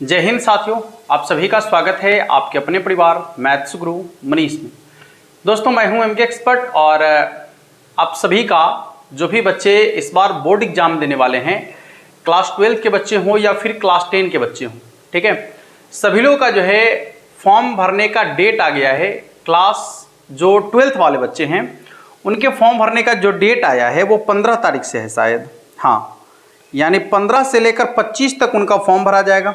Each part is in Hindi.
जय हिंद साथियों, आप सभी का स्वागत है आपके अपने परिवार मैथ्स गुरु मनीष में। दोस्तों, मैं हूं एमके एक्सपर्ट और आप सभी का जो भी बच्चे इस बार बोर्ड एग्जाम देने वाले हैं, क्लास 12 के बच्चे हों या फिर क्लास 10 के बच्चे हों, ठीक है, सभी लोगों का जो है फॉर्म भरने का डेट आ गया है। क्लास जो 12th वाले बच्चे हैं उनके फॉर्म भरने का जो डेट आया है वो 15 तारीख से है शायद, हाँ, यानी 15 से लेकर 25 तक उनका फॉर्म भरा जाएगा।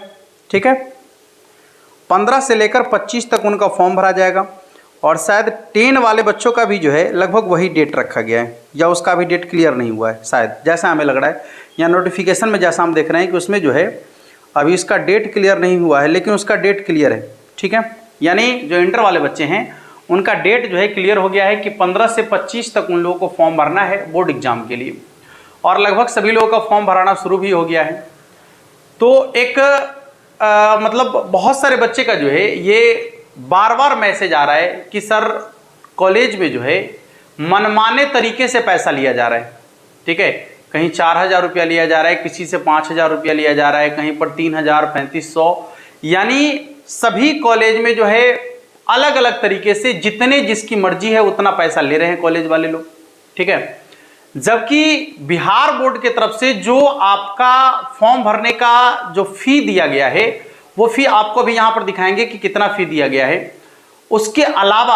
ठीक है, 15 से लेकर 25 तक उनका फॉर्म भरा जाएगा और शायद 10 वाले बच्चों का भी जो है लगभग वही डेट रखा गया है या उसका भी डेट क्लियर नहीं हुआ है शायद, जैसा हमें लग रहा है। या नोटिफिकेशन में जैसा हम देख रहे हैं कि उसमें जो है अभी इसका डेट क्लियर नहीं हुआ है, लेकिन उसका डेट क्लियर है। ठीक है, यानी जो इंटर वाले बच्चे हैं उनका डेट जो है क्लियर हो गया है कि 15 से 25 तक उन लोगों को फॉर्म भरना है बोर्ड एग्जाम के लिए, और लगभग सभी लोगों का फॉर्म भराना शुरू भी हो गया है। तो एक मतलब बहुत सारे बच्चे का जो है ये बार बार मैसेज आ रहा है कि सर कॉलेज में जो है मनमाने तरीके से पैसा लिया जा रहा है। ठीक है, कहीं 4,000 रुपया लिया जा रहा है, किसी से 5,000 रुपया लिया जा रहा है, कहीं पर 3,000, 3,500, यानी सभी कॉलेज में जो है अलग अलग तरीके से जितने जिसकी मर्जी है उतना पैसा ले रहे हैं कॉलेज वाले लोग। ठीक है, जबकि बिहार बोर्ड की तरफ से जो आपका फॉर्म भरने का जो फी दिया गया है वो फी आपको भी यहां पर दिखाएंगे कि कितना फी दिया गया है। उसके अलावा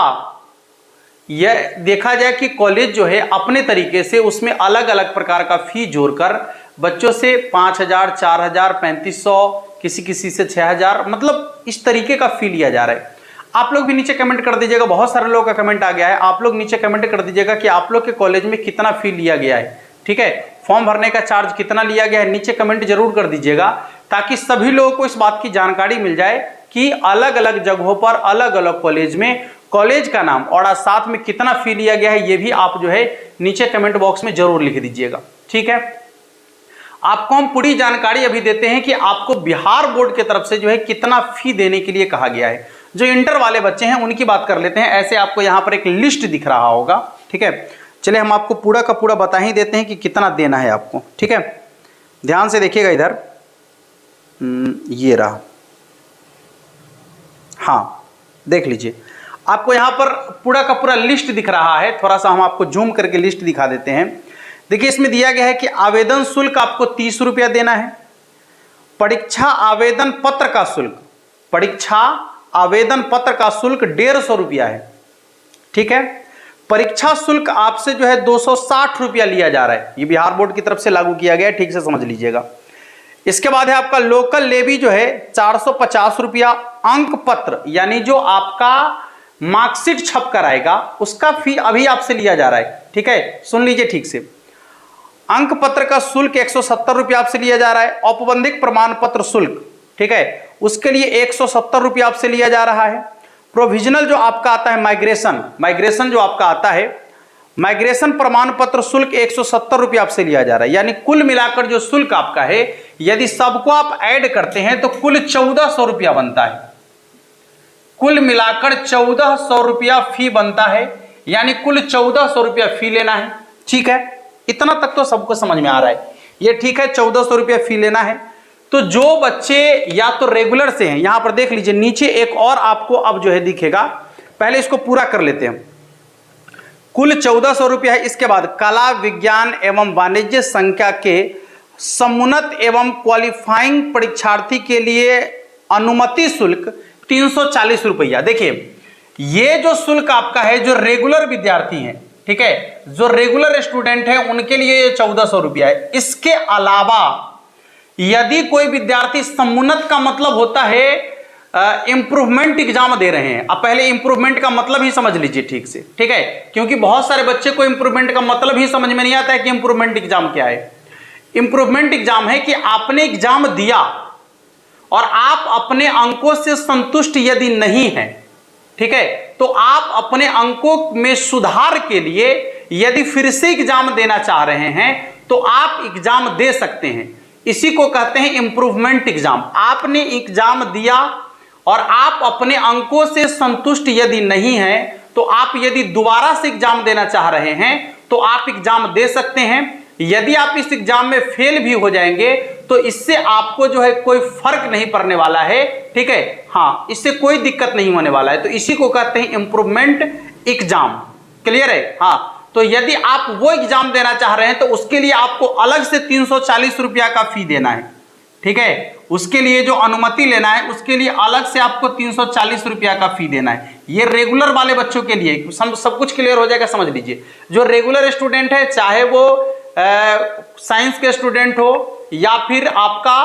यह देखा जाए कि कॉलेज जो है अपने तरीके से उसमें अलग अलग प्रकार का फी जोड़कर बच्चों से 5,000, 4,000, 3,500, किसी किसी से 6,000, मतलब इस तरीके का फी लिया जा रहा है। आप लोग भी नीचे कमेंट कर दीजिएगा, बहुत सारे लोगों का कमेंट आ गया है, आप लोग नीचे कमेंट कर दीजिएगा कि आप लोग के कॉलेज में कितना फी लिया गया है। ठीक है, फॉर्म भरने का चार्ज कितना लिया गया है, नीचे कमेंट जरूर कर दीजिएगा ताकि सभी लोगों को इस बात की जानकारी मिल जाए कि अलग अलग जगहों पर अलग अलग कॉलेज में कॉलेज का नाम और साथ में कितना फी लिया गया है, ये भी आप जो है नीचे कमेंट बॉक्स में जरूर लिख दीजिएगा। ठीक है, आपको हम पूरी जानकारी अभी देते हैं कि आपको बिहार बोर्ड की तरफ से जो है कितना फी देने के लिए कहा गया है। जो इंटर वाले बच्चे हैं उनकी बात कर लेते हैं। ऐसे आपको यहां पर एक लिस्ट दिख रहा होगा। ठीक है, चलिए हम आपको पूरा का पूरा बता ही देते हैं कि कितना देना है आपको। ठीक है, ध्यान से देखिएगा इधर, ये रहा, हाँ देख लीजिए, आपको यहां पर पूरा का पूरा लिस्ट दिख रहा है। थोड़ा सा हम आपको जूम करके लिस्ट दिखा देते हैं। देखिए, इसमें दिया गया है कि आवेदन शुल्क आपको 30 रुपया देना है। परीक्षा आवेदन पत्र का शुल्क, परीक्षा आवेदन पत्र का शुल्क 150 रुपया है। ठीक है, परीक्षा शुल्क आपसे जो है 260 रुपया लिया जा रहा है। ये बिहार बोर्ड की तरफ से लागू किया गया है, ठीक से समझ लीजिएगा। इसके बाद है आपका लोकल लेवी जो है 450 रुपया। अंक पत्र यानी जो आपका मार्कशीट छप कर आएगा उसका फी अभी आपसे लिया जा रहा है। ठीक है, सुन लीजिए ठीक से, अंक पत्र का शुल्क 170 रुपया आपसे लिया जा रहा है। औपबंधिक प्रमाण पत्र शुल्क, ठीक है, उसके लिए 170 रुपया आपसे लिया जा रहा है। प्रोविजनल जो आपका आता है माइग्रेशन जो आपका आता है, माइग्रेशन प्रमाण पत्र शुल्क 170 रुपया आपसे लिया जा रहा है। यानी कुल मिलाकर जो शुल्क आपका है, यदि सबको आप ऐड करते हैं तो कुल 1,400 रुपया बनता है। कुल मिलाकर 1,400 रुपया फी बनता है, यानी कुल 1,400 रुपया फी लेना है। ठीक है, इतना तक तो सबको समझ में आ रहा है। ये ठीक है, 1,400 रुपया फी लेना है। तो जो बच्चे या तो रेगुलर से हैं, यहां पर देख लीजिए नीचे एक और आपको अब जो है दिखेगा, पहले इसको पूरा कर लेते हैं। कुल 1,400 रुपया है। इसके बाद कला, विज्ञान एवं वाणिज्य संख्या के समुन्नत एवं क्वालिफाइंग परीक्षार्थी के लिए अनुमति शुल्क 340 रुपया। देखिए, ये जो शुल्क आपका है जो रेगुलर विद्यार्थी हैं, ठीक है, जो रेगुलर स्टूडेंट है उनके लिए 1,400 रुपया है। इसके अलावा यदि कोई विद्यार्थी समुन्नत का मतलब होता है इंप्रूवमेंट एग्जाम दे रहे हैं। अब पहले इंप्रूवमेंट का मतलब ही समझ लीजिए ठीक से, ठीक है, क्योंकि बहुत सारे बच्चे को इंप्रूवमेंट का मतलब ही समझ में नहीं आता है कि इंप्रूवमेंट एग्जाम क्या है। इंप्रूवमेंट एग्जाम है कि आपने एग्जाम दिया और आप अपने अंकों से संतुष्ट यदि नहीं है, ठीक है, तो आप अपने अंकों में सुधार के लिए यदि फिर से एग्जाम देना चाह रहे हैं तो आप एग्जाम दे सकते हैं। इसी को कहते हैं इंप्रूवमेंट एग्जाम। आपने एग्जाम दिया और आप अपने अंकों से संतुष्ट यदि नहीं है तो आप यदि दोबारा से एग्जाम देना चाह रहे हैं तो आप एग्जाम दे सकते हैं। यदि आप इस एग्जाम में फेल भी हो जाएंगे तो इससे आपको जो है कोई फर्क नहीं पड़ने वाला है, ठीक है। हाँ, इससे कोई दिक्कत नहीं होने वाला है। तो इसी को कहते हैं इंप्रूवमेंट एग्जाम। क्लियर है? हाँ, तो यदि आप वो एग्जाम देना चाह रहे हैं तो उसके लिए आपको अलग से 340 रुपया का फी देना है, ठीक है। उसके लिए जो अनुमति लेना है उसके लिए अलग से आपको 340 रुपया का फी देना है। ये रेगुलर वाले बच्चों के लिए सब कुछ क्लियर हो जाएगा, समझ लीजिए। जो रेगुलर स्टूडेंट है, चाहे वो साइंस के स्टूडेंट हो या फिर आपका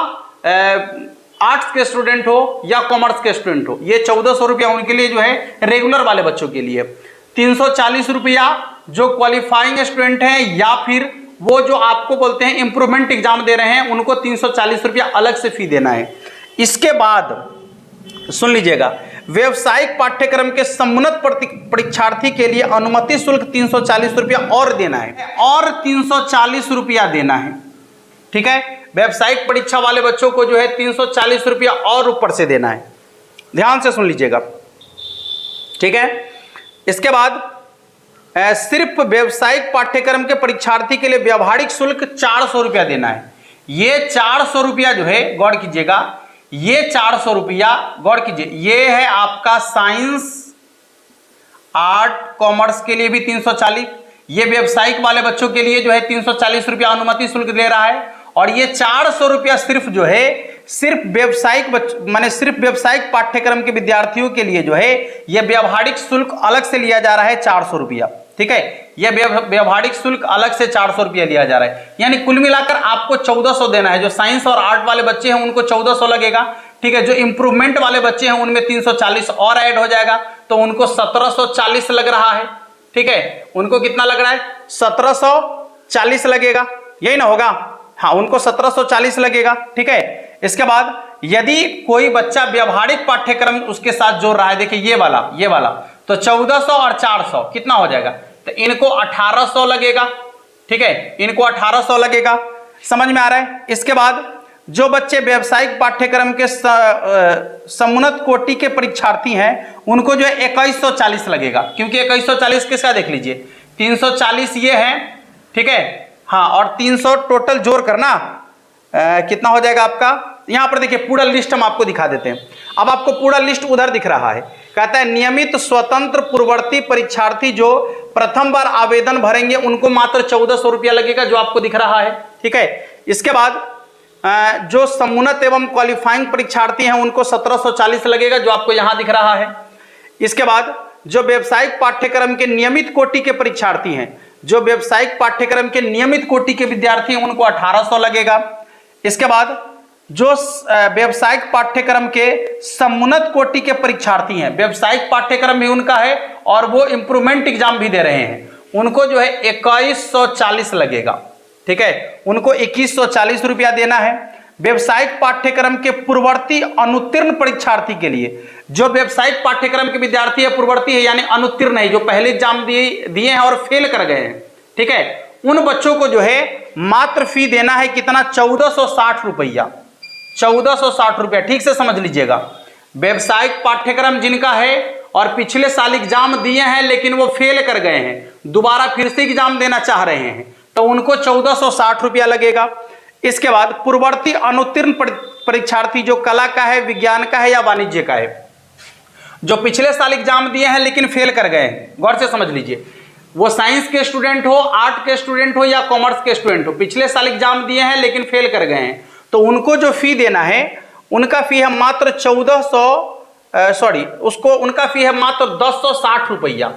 आर्ट्स के स्टूडेंट हो या कॉमर्स के स्टूडेंट हो, ये 1400 रुपया उनके लिए जो है रेगुलर वाले बच्चों के लिए। 340 रुपया जो क्वालिफाइंग स्टूडेंट है या फिर वो जो आपको बोलते हैं इंप्रूवमेंट एग्जाम दे रहे हैं, उनको 340 रुपया अलग से फी देना है। इसके बाद सुन लीजिएगा, व्यवसायिक पाठ्यक्रम के समुन्नत परीक्षार्थी के लिए अनुमति शुल्क 340 रुपया और देना है, और 340 रुपया देना है, ठीक है। व्यवसायिक परीक्षा वाले बच्चों को जो है 340 रुपया और ऊपर से देना है। ध्यान से सुन लीजिएगा, ठीक है। इसके बाद सिर्फ व्यवसायिक पाठ्यक्रम के परीक्षार्थी के लिए व्यवहारिक शुल्क 400 रुपया देना है। ये 400 रुपया जो है गौर कीजिएगा, ये 400 रुपया गौर कीजिए, ये है आपका साइंस, आर्ट, कॉमर्स के लिए भी 340, ये व्यवसायिक वाले बच्चों के लिए जो है 340 रुपया अनुमति शुल्क ले रहा है। और ये 400 रुपया सिर्फ जो है सिर्फ व्यवसायिक माने सिर्फ व्यवसायिक पाठ्यक्रम के विद्यार्थियों के लिए जो है ये व्यवहारिक शुल्क अलग से लिया जा रहा है 400 रुपया, ठीक है। यह व्यवहारिक शुल्क अलग से 400 रुपया लिया जा रहा है, यानी कुल मिलाकर आपको 1400 देना है। जो साइंस और आर्ट वाले बच्चे हैं उनको 1400 लगेगा, ठीक है। जो इंप्रूवमेंट वाले बच्चे हैं उनमें 340 और ऐड हो जाएगा, तो उनको 1740 लग रहा है, ठीक है। उनको कितना लग रहा है? 1740 लगेगा, यही ना होगा? हाँ, उनको 1740 लगेगा, ठीक है। इसके बाद यदि कोई बच्चा व्यवहारिक पाठ्यक्रम उसके साथ जोड़ रहा है, देखिए ये वाला तो 1400 और 400 कितना हो जाएगा? तो इनको 1800 लगेगा, ठीक है। इनको 1800 लगेगा, समझ में आ रहा है? इसके बाद जो बच्चे व्यवसायिक पाठ्यक्रम के समुन्नत कोटि के परीक्षार्थी हैं उनको जो है 2140 लगेगा, क्योंकि 2140 किसका देख लीजिए, 340 ये है, ठीक है। हाँ, और 300 टोटल जोड़ करना कितना हो जाएगा आपका? यहां पर देखिए पूरा लिस्ट हम आपको दिखा देते हैं। अब आपको पूरा लिस्ट उधर दिख रहा है, कहता है नियमित स्वतंत्र पूर्ववर्ती परीक्षार्थी जो प्रथम बार आवेदन भरेंगे उनको मात्र 1400 रुपया लगेगा, जो आपको दिख रहा है, ठीक है। इसके बाद जो समुन्नत एवं क्वालिफाइंग परीक्षार्थी हैं उनको 1740 लगेगा, जो आपको यहां दिख रहा है। इसके बाद जो व्यवसायिक पाठ्यक्रम के नियमित कोटि के परीक्षार्थी हैं, जो व्यवसायिक पाठ्यक्रम के नियमित कोटि के विद्यार्थी हैं उनको 1800 लगेगा। इसके बाद जो व्यवसायिक पाठ्यक्रम के समुन्नत कोटि के परीक्षार्थी हैं, व्यवसायिक पाठ्यक्रम भी उनका है और वो इंप्रूवमेंट एग्जाम भी दे रहे हैं, उनको जो है 2140 लगेगा, ठीक है। उनको 2140 रुपया देना है। व्यवसायिक पाठ्यक्रम के पूर्ववर्ती अनुत्तीर्ण परीक्षार्थी के लिए, जो व्यवसायिक पाठ्यक्रम के विद्यार्थी है, पूर्ववर्ती है यानी अनुत्तीर्ण है, जो पहले एग्जाम दिए हैं और फेल कर गए हैं, ठीक है, उन बच्चों को जो है मात्र फी देना है कितना? 1460 रुपया, 1460 रुपया, ठीक से समझ लीजिएगा। व्यवसायिक पाठ्यक्रम जिनका है और पिछले साल एग्जाम दिए हैं लेकिन वो फेल कर गए हैं, दोबारा फिर से एग्जाम देना चाह रहे हैं, तो उनको 1460 रुपया लगेगा। इसके बाद पूर्ववर्ती अनुत्तीर्ण परीक्षार्थी जो कला का है, विज्ञान का है या वाणिज्य का है, जो पिछले साल एग्जाम दिए हैं लेकिन फेल कर गए हैं, गौर से समझ लीजिए, वो साइंस के स्टूडेंट हो, आर्ट के स्टूडेंट हो या कॉमर्स के स्टूडेंट हो, पिछले साल एग्जाम दिए हैं लेकिन फेल कर गए हैं, तो उनको जो फी देना है, उनका फी है मात्र 1060 रुपया।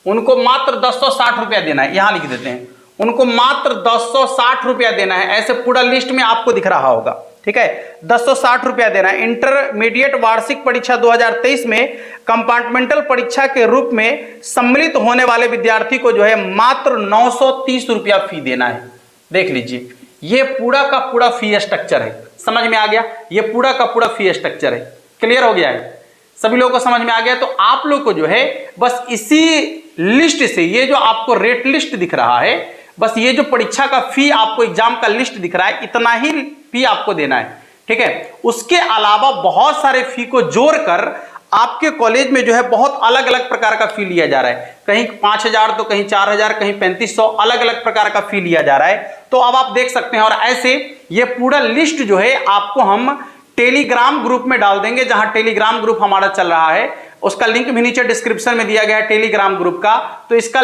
उनको मात्र 1060 रुपया देना है, यहां लिख देते हैं, उनको मात्र 1060 रुपया देना है। ऐसे पूरा लिस्ट में आपको दिख रहा होगा, ठीक है। 1060 रुपया देना है। इंटरमीडिएट वार्षिक परीक्षा 2023 में कंपार्टमेंटल परीक्षा के रूप में सम्मिलित होने वाले विद्यार्थी को जो है मात्र 930 रुपया फी देना है। देख लीजिए, ये पूरा का पूरा फी स्ट्रक्चर है, समझ में आ गया? ये पूरा का पूरा फी स्ट्रक्चर है, क्लियर हो गया है? सभी लोगों को समझ में आ गया? तो आप लोग को जो है बस इसी लिस्ट से, ये जो आपको रेट लिस्ट दिख रहा है, बस ये जो परीक्षा का फी आपको एग्जाम का लिस्ट दिख रहा है, इतना ही फी आपको देना है, ठीक है। उसके अलावा बहुत सारे फी को जोड़कर आपके कॉलेज में जो है बहुत अलग अलग प्रकार का फी लिया जा रहा है। कहीं 5000 तो कहीं 4000, कहीं 3500, अलग अलग प्रकार का फी लिया जा रहा है। तो अब आप देख सकते हैं। और ऐसे ये पूरा लिस्ट जो है आपको हम टेलीग्राम ग्रुप में डाल देंगे, जहां टेलीग्राम ग्रुप हमारा चल रहा है, उसका लिंक भी नीचे डिस्क्रिप्शन में दिया गया है टेलीग्राम ग्रुप का। तो इसका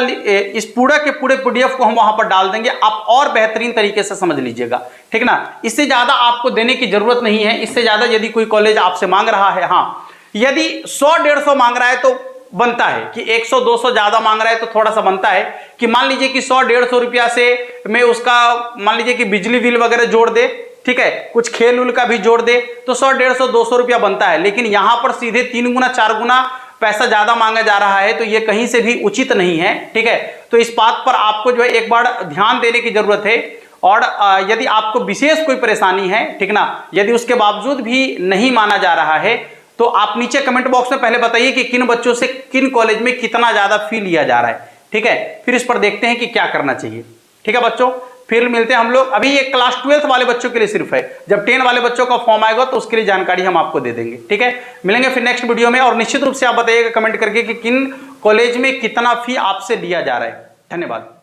इस पूरा के पूरे पीडीएफ को हम वहां पर डाल देंगे, आप और बेहतरीन तरीके से समझ लीजिएगा, ठीक ना। इससे ज्यादा आपको देने की जरूरत नहीं है। इससे ज्यादा यदि कोई कॉलेज आपसे मांग रहा है, हाँ यदि 100-150 मांग रहा है तो बनता है कि 100-200 ज्यादा मांग रहा है तो थोड़ा सा बनता है कि मान लीजिए कि 100-150 रुपया से मैं उसका मान लीजिए कि बिजली बिल वगैरह जोड़ दे, ठीक है, कुछ खेल उल का भी जोड़ दे, तो 100-150-200 रुपया बनता है। लेकिन यहां पर सीधे 3 गुना 4 गुना पैसा ज्यादा मांगा जा रहा है, तो ये कहीं से भी उचित नहीं है, ठीक है। तो इस बात पर आपको जो है एक बार ध्यान देने की जरूरत है। और यदि आपको विशेष कोई परेशानी है, ठीक ना, यदि उसके बावजूद भी नहीं माना जा रहा है, तो आप नीचे कमेंट बॉक्स में पहले बताइए कि किन बच्चों से किन कॉलेज में कितना ज्यादा फी लिया जा रहा है, ठीक है। फिर इस पर देखते हैं कि क्या करना चाहिए, ठीक है बच्चों। फिर मिलते हैं हम लोग। अभी ये क्लास 12th वाले बच्चों के लिए सिर्फ है, जब 10 वाले बच्चों का फॉर्म आएगा तो उसके लिए जानकारी हम आपको दे देंगे, ठीक है। मिलेंगे फिर नेक्स्ट वीडियो में। और निश्चित रूप से आप बताइएगा कमेंट करके कि किन कॉलेज में कितना फी आपसे लिया जा रहा है। धन्यवाद।